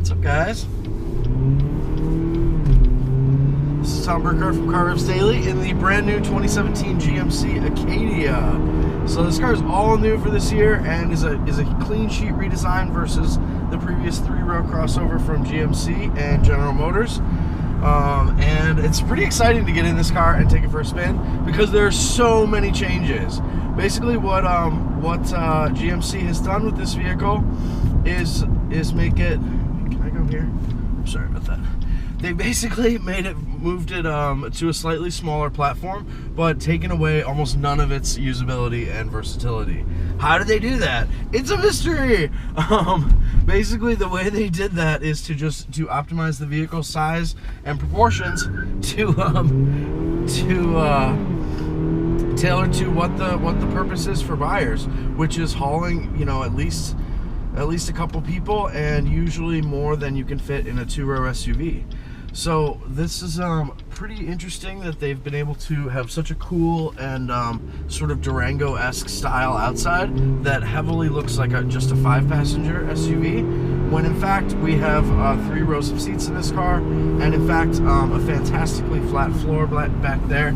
What's up, guys? This is Tom Burkhardt from Car-Revs Daily in the brand new 2017 GMC Acadia. So this car is all new for this year and is a clean sheet redesign versus the previous 3-row crossover from GMC and General Motors. And it's pretty exciting to get in this car and take it for a spin because there are so many changes. Basically, what GMC has done with this vehicle is make it. Can I go here? I'm sorry about that. They basically moved it to a slightly smaller platform, but taken away almost none of its usability and versatility. How did they do that? It's a mystery. Basically, the way they did that is to optimize the vehicle size and proportions to tailor to what the purpose is for buyers, which is hauling, at least a couple people, and usually more than you can fit in a 2-row SUV. So this is pretty interesting that they've been able to have such a cool and sort of Durango-esque style outside that heavily looks like just a 5-passenger SUV, when in fact we have 3 rows of seats in this car, and in fact a fantastically flat floor back there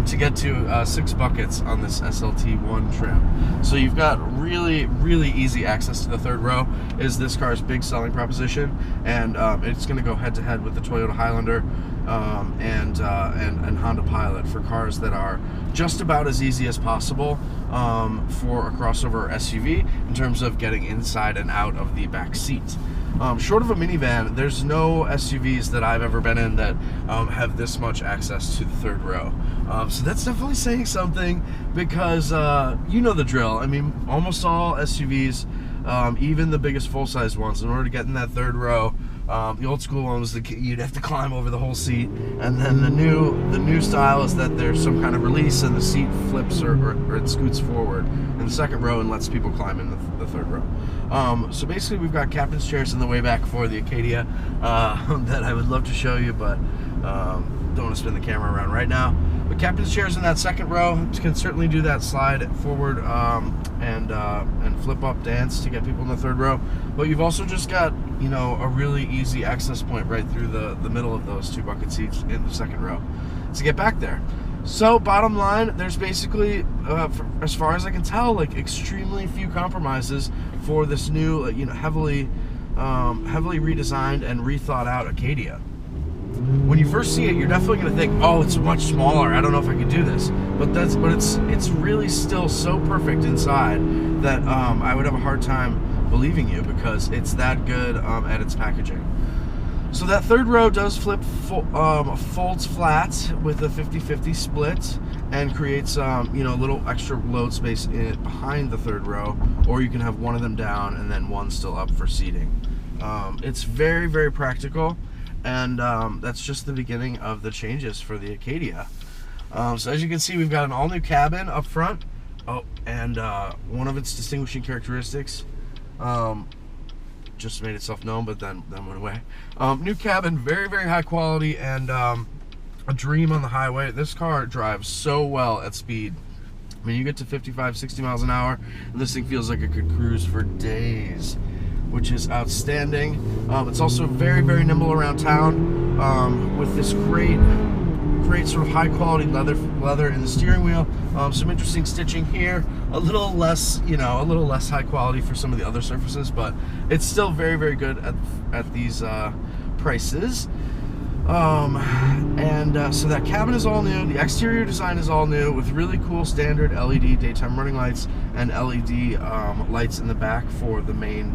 to get to 6 buckets on this SLT1 trim. So you've got really easy access to the 3rd row is this car's big selling proposition, and it's going to go head-to-head with the Toyota Highlander and Honda Pilot for cars that are just about as easy as possible for a crossover SUV in terms of getting inside and out of the back seat. Short of a minivan, there's no SUVs that I've ever been in that have this much access to the 3rd row. So that's definitely saying something because you know the drill. I mean, almost all SUVs, even the biggest full-size ones, in order to get in that 3rd row, the old school one was you'd have to climb over the whole seat, and then the new style is that there's some kind of release and the seat flips or it scoots forward in the 2nd row and lets people climb in the 3rd row. So basically we've got captain's chairs in the way back for the Acadia that I would love to show you, but don't want to spin the camera around right now. But captain's chairs in that 2nd row can certainly do that slide forward and flip up dance to get people in the 3rd row. But you've also just got a really easy access point right through the middle of those 2 bucket seats in the 2nd row to get back there. So bottom line, there's basically, as far as I can tell, like extremely few compromises for this new, heavily redesigned and rethought out Acadia. When you first see it, you're definitely going to think, oh, it's much smaller, I don't know if I could do this. But it's really still so perfect inside that I would have a hard time believing you because it's that good at its packaging. So that 3rd row does folds flat with a 50-50 split and creates a little extra load space behind the 3rd row, or you can have one of them down and then one still up for seating. It's very practical. And that's just the beginning of the changes for the Acadia. So as you can see, we've got an all-new cabin up front. Oh, and one of its distinguishing characteristics just made itself known, but then went away. New cabin, very high quality, and a dream on the highway. This car drives so well at speed. I mean, you get to 55, 60 miles an hour, and this thing feels like it could cruise for days, which is outstanding. It's also very nimble around town with this great sort of high quality leather in the steering wheel. Some interesting stitching here. A little less high quality for some of the other surfaces, but it's still very good at these prices. So that cabin is all new. The exterior design is all new with really cool standard LED daytime running lights and LED lights in the back for the main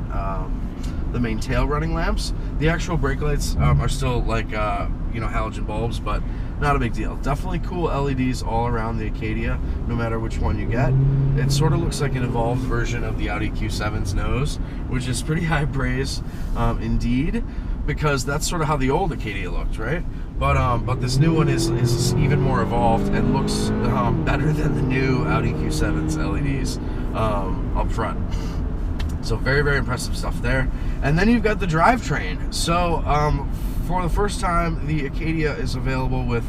tail running lamps. The actual brake lights are still like halogen bulbs, but not a big deal. Definitely cool LEDs all around the Acadia, no matter which one you get. It sort of looks like an evolved version of the Audi Q7's nose, which is pretty high praise indeed, because that's sort of how the old Acadia looked, right? But this new one is even more evolved and looks better than the new Audi Q7's LEDs up front. So very impressive stuff there. And then you've got the drivetrain. So for the first time, the Acadia is available with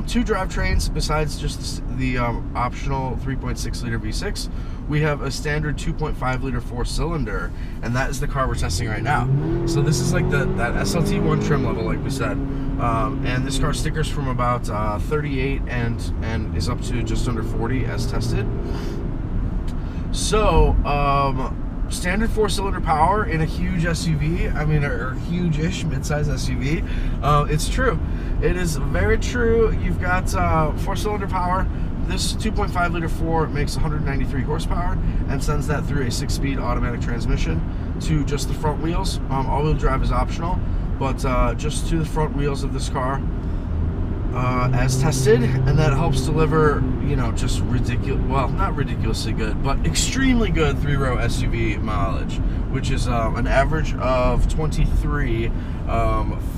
Two drivetrains besides just the optional 3.6 liter V6. We have a standard 2.5 liter 4-cylinder, and that is the car we're testing right now. So this is like that SLT1 trim level, like we said, and this car stickers from about 38 and is up to just under 40 as tested. So standard 4-cylinder power in a huge SUV, I mean, or huge-ish mid-size SUV. It's true. It is very true. You've got 4-cylinder power. This 2.5 liter 4 makes 193 horsepower and sends that through a 6-speed automatic transmission to just the front wheels. All-wheel drive is optional, but just to the front wheels of this car as tested, and that helps deliver, you know, just ridiculous, well, not ridiculously good, but extremely good 3-row SUV mileage, which is an average of 23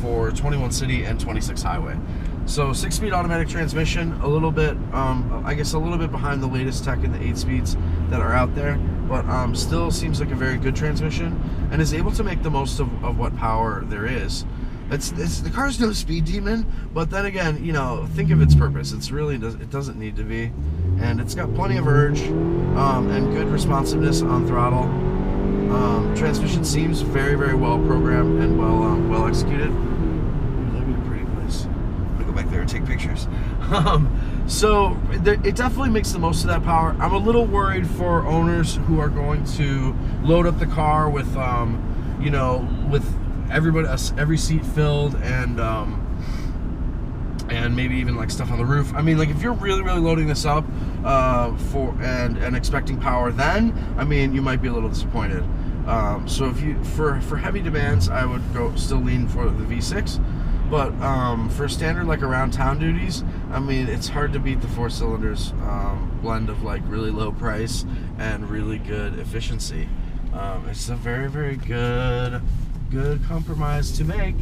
for 21 city and 26 highway. So 6-speed automatic transmission, a little bit, I guess a little bit behind the latest tech in the 8 speeds that are out there, but still seems like a very good transmission and is able to make the most of what power there is. The car's no speed demon, but then again, you know, think of its purpose. It doesn't need to be, and it's got plenty of urge and good responsiveness on throttle. Transmission seems very, very well programmed and well executed. That'd be a pretty place. I'm gonna go back there and take pictures. So it definitely makes the most of that power. I'm a little worried for owners who are going to load up the car with, you know, with every seat filled and maybe even like stuff on the roof. I mean, like if you're really loading this up and expecting power, then I mean you might be a little disappointed. So if you for heavy demands, I would still lean for the V6. But for standard like around town duties, I mean it's hard to beat the 4-cylinders blend of like really low price and really good efficiency. It's a very good compromise to make,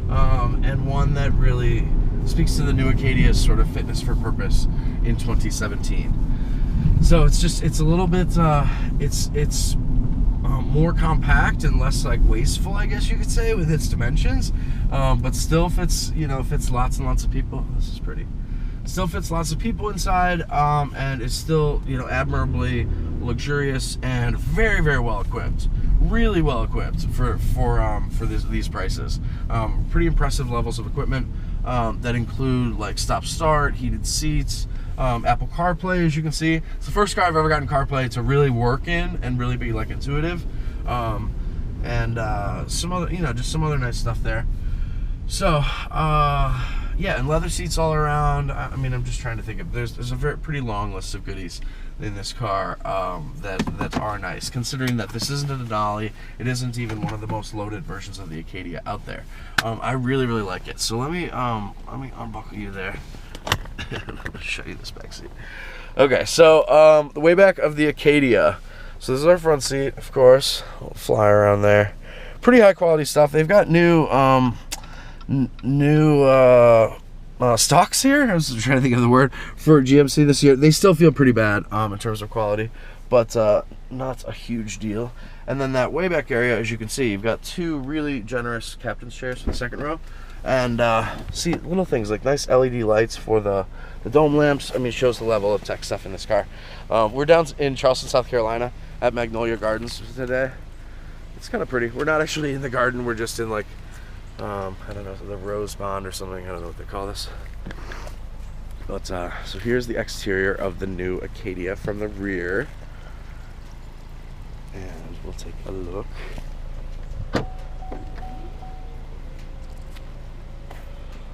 and one that really speaks to the new Acadia's sort of fitness for purpose in 2017. So it's a little bit it's more compact and less like wasteful, I guess you could say, with its dimensions, but still fits, you know, fits lots and lots of people. This is pretty. Still fits lots of people inside, and is still, you know, admirably luxurious and very well equipped. Really well equipped for these prices. Pretty impressive levels of equipment that include like stop start, heated seats, Apple CarPlay, as you can see. It's the first car I've ever gotten CarPlay to really work in and really be like intuitive, and some other, you know, just some other nice stuff there. So yeah, and leather seats all around. I mean, I'm just trying to think of, there's a pretty long list of goodies in this car that are nice, considering that this isn't a Denali. It isn't even one of the most loaded versions of the Acadia out there. I really like it. So let me unbuckle you there. I'm gonna show you this back seat. Okay, so the way back of the Acadia. So this is our front seat, of course. We'll fly around there. Pretty high quality stuff. They've got new stocks here. I was trying to think of the word for GMC this year. They still feel pretty bad in terms of quality, but not a huge deal. And then that way back area, as you can see, you've got two really generous captain's chairs for the second row, and see little things like nice LED lights for the dome lamps. I mean, it shows the level of tech stuff in this car. We're down in Charleston, South Carolina at Magnolia Gardens today. It's kind of pretty. We're not actually in the garden. We're just in like I don't know, the rose pond or something. I don't know what they call this. But so here's the exterior of the new Acadia from the rear, and we'll take a look.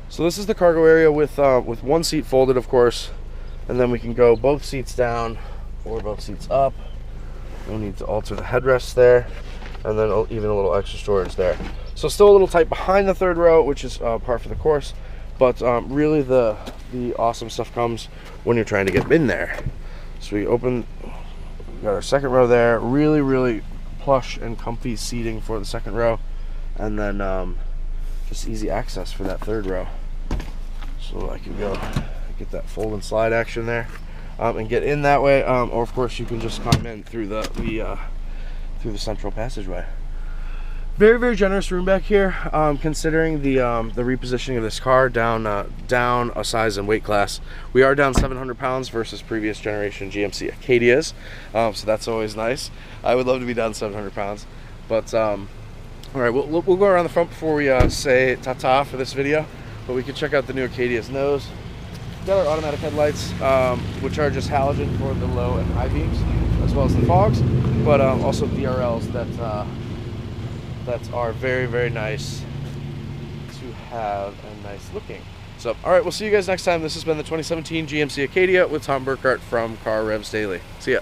So this is the cargo area with one seat folded, of course, and then we can go both seats down or both seats up. No need to alter the headrests there, and then even a little extra storage there. So still a little tight behind the third row, which is par for the course, but really the awesome stuff comes when you're trying to get in there. So we got our second row there, really plush and comfy seating for the second row, and then just easy access for that third row. So I can go get that fold and slide action there, and get in that way, or of course you can just come in through the central passageway. Very generous room back here, considering the repositioning of this car down a size and weight class. We are down 700 pounds versus previous generation GMC ACADIAs, so that's always nice. I would love to be down 700 pounds, but all right, we'll go around the front before we say ta-ta for this video. But we can check out the new ACADIA's nose. Got our automatic headlights, which are just halogen for the low and high beams, as well as the fogs, but also DRLs that are very nice to have and nice looking. So, all right, we'll see you guys next time. This has been the 2017 GMC ACADIA with Tom Burkhardt from Car Revs Daily. See ya.